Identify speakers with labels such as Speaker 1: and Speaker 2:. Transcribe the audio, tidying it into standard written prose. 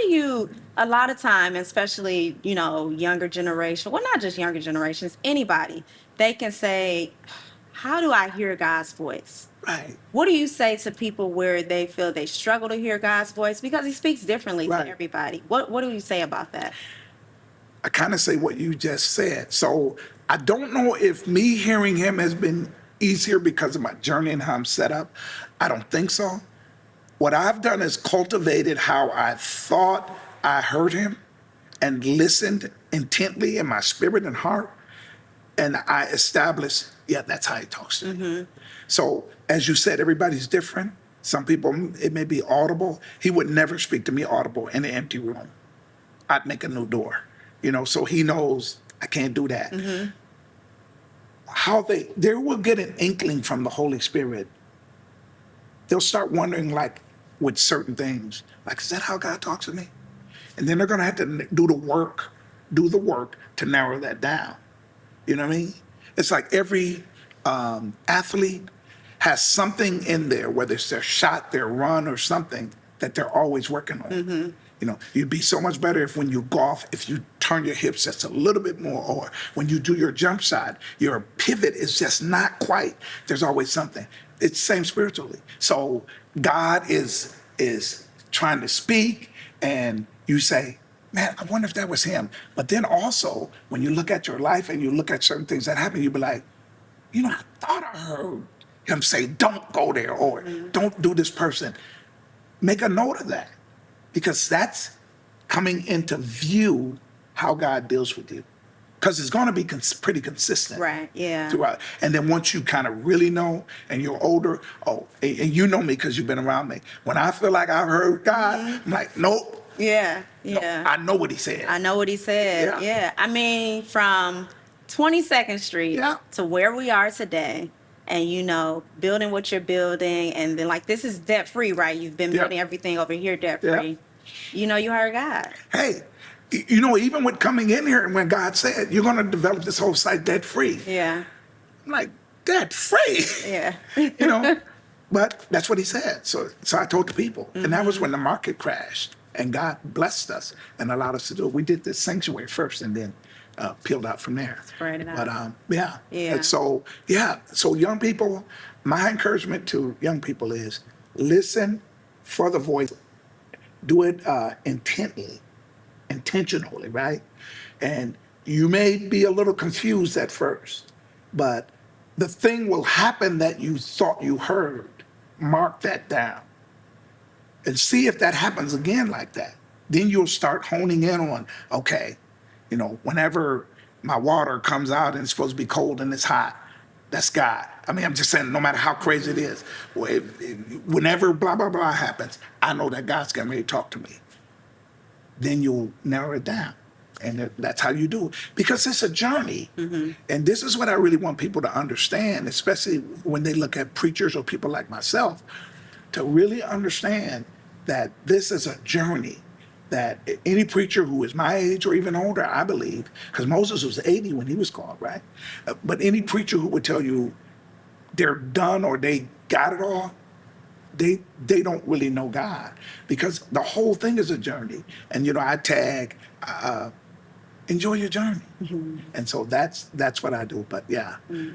Speaker 1: you, a lot of time, especially, younger generation, well, not just younger generations, anybody, they can say, how do I hear God's voice?
Speaker 2: Right.
Speaker 1: What do you say to people where they feel they struggle to hear God's voice? Because he speaks differently to
Speaker 2: Right.
Speaker 1: everybody. What do you say about that?
Speaker 2: I kind of say what you just said. So I don't know if me hearing him has been easier because of my journey and how I'm set up. I don't think so. What I've done is cultivated how I thought I heard him and listened intently in my spirit and heart. And I established, yeah, that's how he talks to me. So as you said, everybody's different. Some people, it may be audible. He would never speak to me audible in an empty room. I'd make a new door, so he knows I can't do that. How they will get an inkling from the Holy Spirit. They'll start wondering, like, with certain things, like, is that how God talks to me? And then they're going to have to do the work to narrow that down. You know what I mean? It's like every athlete has something in there, whether it's their shot, their run, or something that they're always working on. You'd be so much better if when you golf, if you turn your hips just a little bit more, or when you do your jump shot, your pivot is just not quite. There's always something. It's the same spiritually. So God is trying to speak, and you say, man, I wonder if that was him. But then also, when you look at your life and you look at certain things that happen, you be like, I thought I heard him say, don't go there, or don't do this person. Make a note of that, because that's coming into view how God deals with you. Because it's going to be pretty consistent.
Speaker 1: Right, yeah.
Speaker 2: Throughout. And then once you kind of really know and you're older, and you know me because you've been around me. When I feel like I've heard God, I'm like, nope.
Speaker 1: Yeah,
Speaker 2: No,
Speaker 1: yeah.
Speaker 2: I know what he said.
Speaker 1: I know what he said. Yeah. I mean, from 22nd Street to where we are today, and building what you're building, and then this is debt free, right? You've been building everything over here debt free. You heard God.
Speaker 2: Hey, even with coming in here and when God said, you're going to develop this whole site debt free.
Speaker 1: Yeah.
Speaker 2: I'm like, debt free?
Speaker 1: Yeah.
Speaker 2: But that's what he said. So I told the people. And that was when the market crashed. And God blessed us and allowed us to do it. We did this sanctuary first and then peeled out from there.
Speaker 1: Spread it out.
Speaker 2: But
Speaker 1: Yeah.
Speaker 2: And so young people, my encouragement to young people is listen for the voice. Do it intentionally, right? And you may be a little confused at first, but the thing will happen that you thought you heard. Mark that down and see if that happens again like that. Then you'll start honing in on, okay, whenever my water comes out and it's supposed to be cold and it's hot, that's God. I mean, I'm just saying, no matter how crazy it is, whenever blah, blah, blah happens, I know that God's getting ready to talk to me. Then you'll narrow it down. And that's how you do it. Because it's a journey. And this is what I really want people to understand, especially when they look at preachers or people like myself, to really understand that this is a journey. That any preacher who is my age or even older, I believe, because Moses was 80 when he was called, right? But any preacher who would tell you they're done or they got it all, they don't really know God, because the whole thing is a journey. And I tag, enjoy your journey. And so that's what I do. But yeah.